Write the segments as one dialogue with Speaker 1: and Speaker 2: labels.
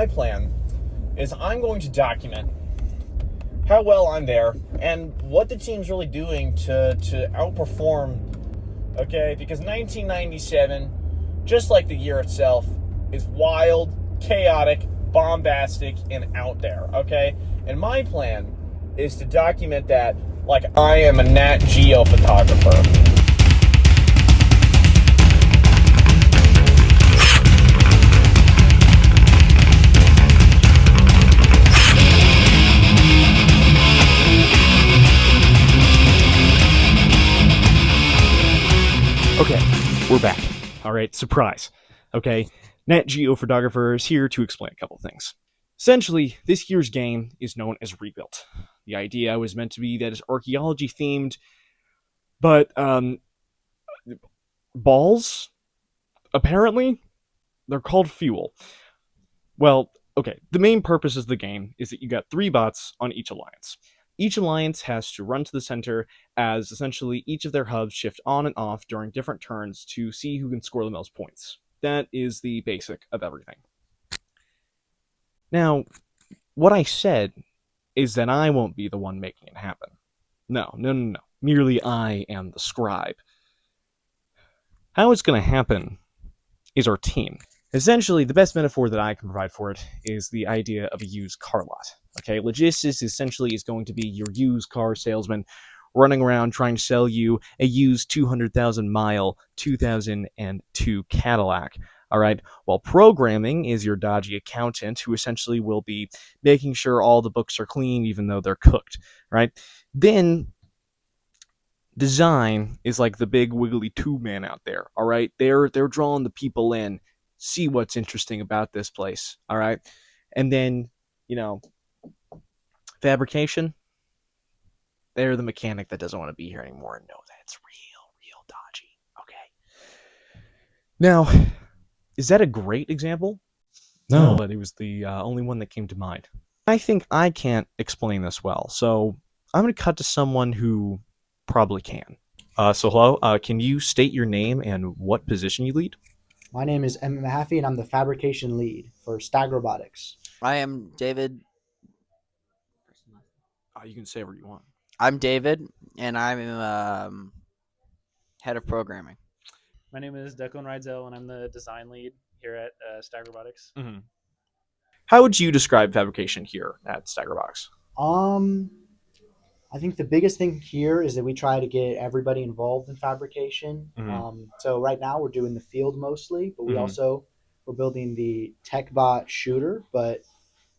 Speaker 1: My plan is I'm going to document how well I'm there and what the team's really doing to outperform, okay? Because 1997, just like the year itself, is wild, chaotic, bombastic, and out there, okay? And my plan is to document that like I am a Nat Geo photographer.
Speaker 2: Okay, we're back. All right, surprise. Okay, Nat Geo Photographer is here to explain a couple things. Essentially, this year's game is known as Rebuilt. The idea was meant to be that it's archaeology themed, but balls, apparently, they're called fuel. Well, okay, the main purpose of the game is that you got 3 bots on each alliance. Each alliance has to run to the center as essentially each of their hubs shift on and off during different turns to see who can score the most points. That is the basic of everything. Now, what I said is that I won't be the one making it happen. No. Merely I am the scribe. How it's going to happen is our team. Essentially, the best metaphor that I can provide for it is the idea of a used car lot. Okay, logistics essentially is going to be your used car salesman running around trying to sell you a used 200,000 mile 2002 Cadillac. All right, while programming is your dodgy accountant who essentially will be making sure all the books are clean even though they're cooked. Right? Then design is like the big wiggly tube man out there. All right, they're drawing the people in, see what's interesting about this place. All right, and then fabrication, they're the mechanic that doesn't want to be here anymore and know that it's real dodgy. Okay, now is that a great example? No, but it was the only one that came to mind. I think I can't explain this well, so I'm going to cut to someone who probably can. So hello, can you state your name and what position you lead?
Speaker 3: My name is Emmett Mahaffey, and I'm the fabrication lead for STAGROBOTIcs.
Speaker 4: I am David.
Speaker 2: You can say whatever you want.
Speaker 4: I'm David, and I'm head of programming.
Speaker 5: My name is Declan Rydzel, and I'm the design lead here at STAGROBOTIcs.
Speaker 2: Mm-hmm. How would you describe fabrication here at STAGROBOTIcs?
Speaker 3: I think the biggest thing here is that we try to get everybody involved in fabrication. So right now we're doing the field mostly, but we're building the TechBot shooter. But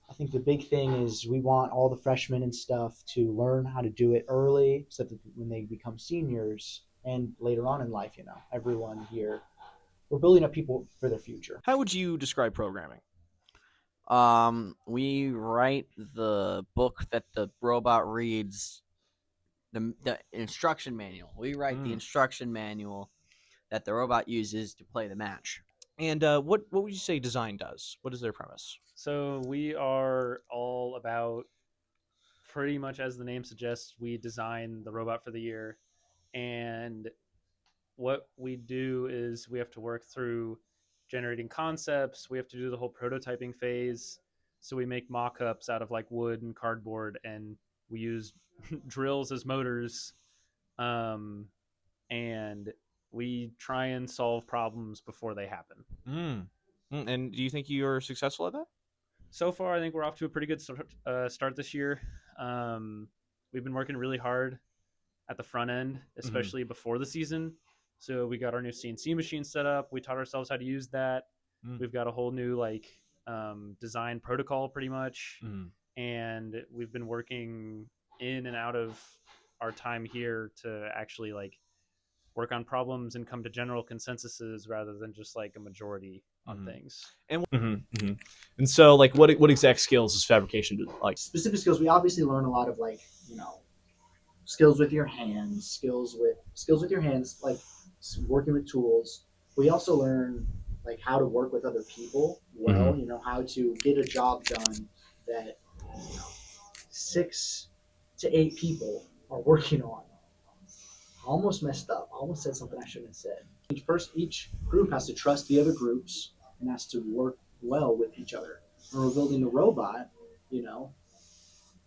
Speaker 3: I think the big thing is we want all the freshmen and stuff to learn how to do it early, so that when they become seniors and later on in life, everyone here, we're building up people for their future.
Speaker 2: How would you describe programming?
Speaker 4: We write the book that the robot reads, the instruction manual. We write the instruction manual that the robot uses to play the match.
Speaker 2: And what would you say design does? What is their premise?
Speaker 5: So we are all about, pretty much as the name suggests, we design the robot for the year. And what we do is we have to work through generating concepts. We have to do the whole prototyping phase. So we make mock-ups out of like wood and cardboard, and we use drills as motors. And we try and solve problems before they happen.
Speaker 2: And do you think you're successful at that?
Speaker 5: So far, I think we're off to a pretty good start this year. We've been working really hard at the front end, especially before the season. So we got our new CNC machine set up. We taught ourselves how to use that. We've got a whole new design protocol pretty much. And we've been working in and out of our time here to actually work on problems and come to general consensuses rather than just a majority on things.
Speaker 2: And and so what exact skills is fabrication like?
Speaker 3: Specific skills, we obviously learn a lot of skills with your hands, skills with your hands, like working with tools. We also learn how to work with other people well, how to get a job done that 6 to 8 people are working on. I almost messed up. I almost said something I shouldn't have said. Each group has to trust the other groups and has to work well with each other. when we're building the robot, you know,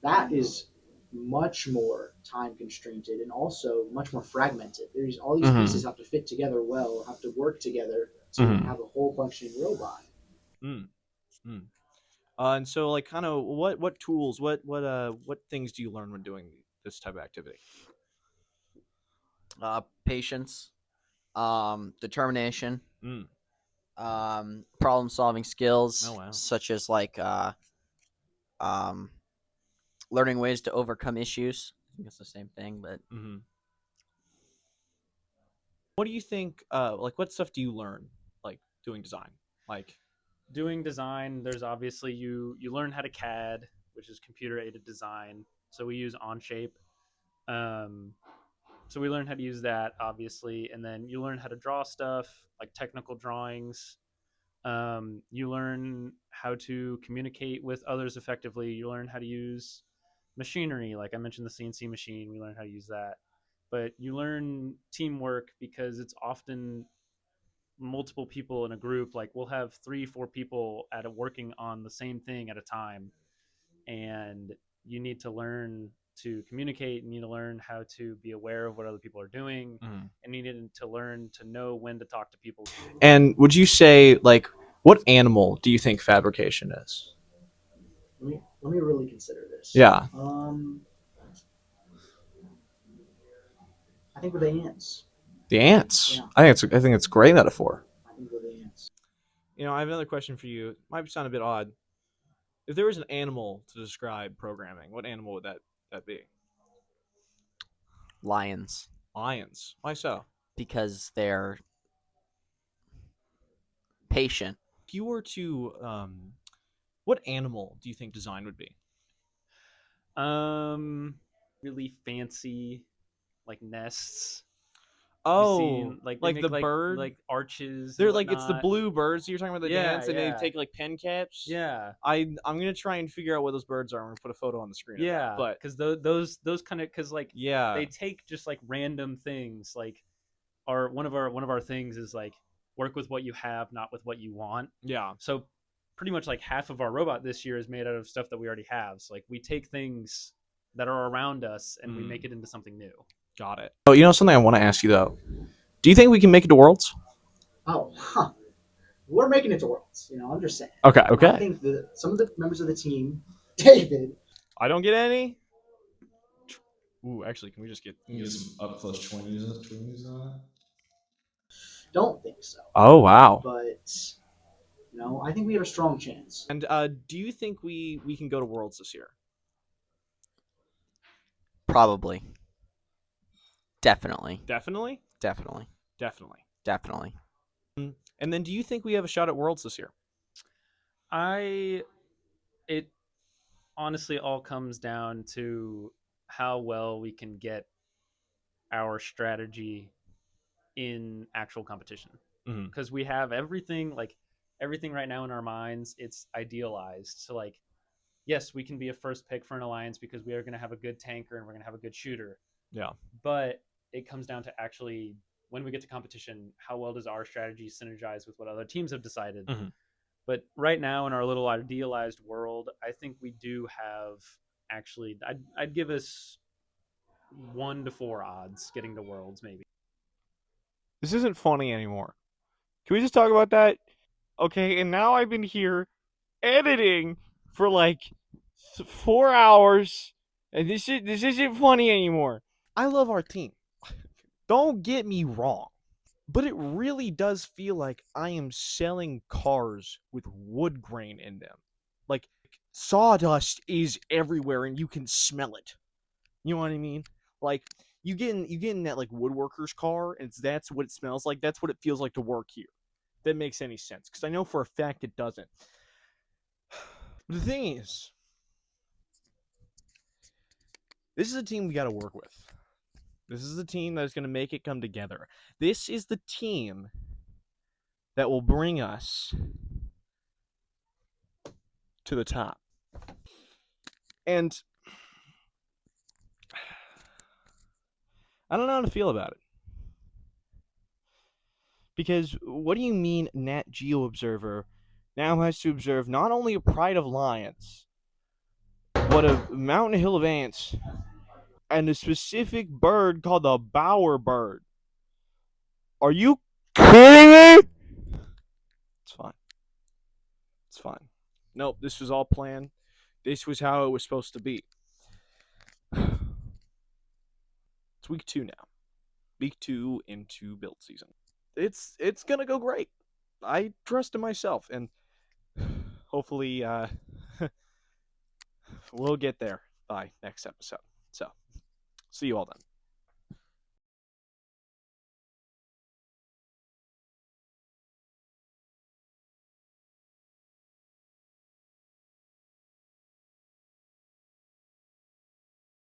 Speaker 3: that is much more time constrained and also much more fragmented. There's all these
Speaker 2: Mhm.
Speaker 3: pieces have to fit together well, have to work together to
Speaker 2: Mhm.
Speaker 3: have a whole functioning robot.
Speaker 2: Mm. Mm. And so, like, kind of, what tools, what things do you learn when doing this type of activity?
Speaker 4: Patience, determination,
Speaker 2: Mm.
Speaker 4: problem solving skills,
Speaker 2: Oh wow.
Speaker 4: such as like um, learning ways to overcome issues. I think it's the same thing, but
Speaker 2: Mm-hmm. What do you think? Like, what stuff do you learn, like, doing design? Like,
Speaker 5: Doing design, there's obviously you learn how to CAD, which is computer aided design. So we use Onshape. Um, so we learn how to use that, obviously, and then you learn how to draw stuff like technical drawings. You learn how to communicate with others effectively. You learn how to use machinery, like I mentioned, the CNC machine. We learn how to use that. But you learn teamwork because it's often multiple people in a group. Like we'll have 3 4 people at working on the same thing at a time, and you need to learn to communicate. You need to learn how to be aware of what other people are doing,
Speaker 2: Mhm.
Speaker 5: and you need to learn to know when to talk to people.
Speaker 2: And would you say, like, what animal do you think fabrication is?
Speaker 3: Let me really consider this.
Speaker 2: Yeah.
Speaker 3: I think with the ants.
Speaker 2: The ants.
Speaker 3: Yeah.
Speaker 2: I think it's a great metaphor.
Speaker 3: I think with the ants.
Speaker 2: You know, I have another question for you. It might sound a bit odd. If there was an animal to describe programming, what animal would that be?
Speaker 4: lions,
Speaker 2: Lions. Why so?
Speaker 4: because they're patient.
Speaker 2: If you were to, what animal do you think design would be?
Speaker 5: Really fancy like nests. Have you
Speaker 2: Oh,
Speaker 5: seen like they
Speaker 2: like
Speaker 5: make
Speaker 2: the bird?
Speaker 5: like arches and
Speaker 2: They're like, it's the
Speaker 5: whatnot?
Speaker 2: blue birds. You're talking about the
Speaker 5: Yeah,
Speaker 2: dance, and they
Speaker 5: yeah,
Speaker 2: take like pen caps.
Speaker 5: yeah,
Speaker 2: I'm gonna try and figure out what those birds are. I'm gonna put a photo on the screen of that.
Speaker 5: yeah.
Speaker 2: But
Speaker 5: Because those kind of because like
Speaker 2: yeah,
Speaker 5: they take just like random things. Like our one of our things is like work with what you have, not with what you want.
Speaker 2: yeah.
Speaker 5: So pretty much like half of our robot this year is made out of stuff that we already have. So like we take things that are around us and we make it into something new.
Speaker 2: Got it. Oh, you know something I want to ask you though. Do you think we can make it to Worlds?
Speaker 3: Oh, huh. We're making it to Worlds. I'm just saying.
Speaker 2: Okay,
Speaker 3: I
Speaker 2: okay.
Speaker 3: think that some of the members of the team, David.
Speaker 2: I don't get any. Ooh, actually, can we just get some up close twinnies on it?
Speaker 3: Don't think so.
Speaker 2: Oh wow.
Speaker 3: But I think we have a strong chance.
Speaker 2: And do you think we can go to Worlds this year?
Speaker 4: Probably, definitely,
Speaker 2: Definitely.
Speaker 4: definitely,
Speaker 2: Definitely.
Speaker 4: definitely.
Speaker 2: And then, do you think we have a shot at Worlds this year?
Speaker 5: It honestly all comes down to how well we can get our strategy in actual competition, because we have everything right now in our minds. It's idealized. So like, yes, we can be a first pick for an alliance because we are going to have a good tanker and we're going to have a good shooter.
Speaker 2: Yeah.
Speaker 5: But it comes down to actually, when we get to competition, how well does our strategy synergize with what other teams have decided?
Speaker 2: Mhm.
Speaker 5: But right now in our little idealized world, I think we do have actually. I'd give us 1 to 4 odds getting to Worlds, maybe.
Speaker 2: This isn't funny anymore. Can we just talk about that? Okay, and now I've been here editing for like 4 hours, and this isn't funny anymore. I love our team. Don't get me wrong, but it really does feel like I am selling cars with wood grain in them. Like, sawdust is everywhere and you can smell it. You know what I mean? Like, you get in that like woodworker's car, and that's what it smells like. That's what it feels like to work here. That makes any sense, because I know for a fact it doesn't. But the thing is, this is a team we got to work with. This is the team that is going to make it come together. This is the team that will bring us to the top. And I don't know how to feel about it. Because what do you mean Nat Geo Observer now has to observe not only a pride of lions, but a mountain hill of ants, and a specific bird called the bowerbird. Are you kidding me? It's fine. It's fine. Nope, this was all planned. This was how it was supposed to be. It's week 2 now. Week 2 into build season. It's gonna go great. I trust in myself, and hopefully we'll get there by next episode. So, see you all then.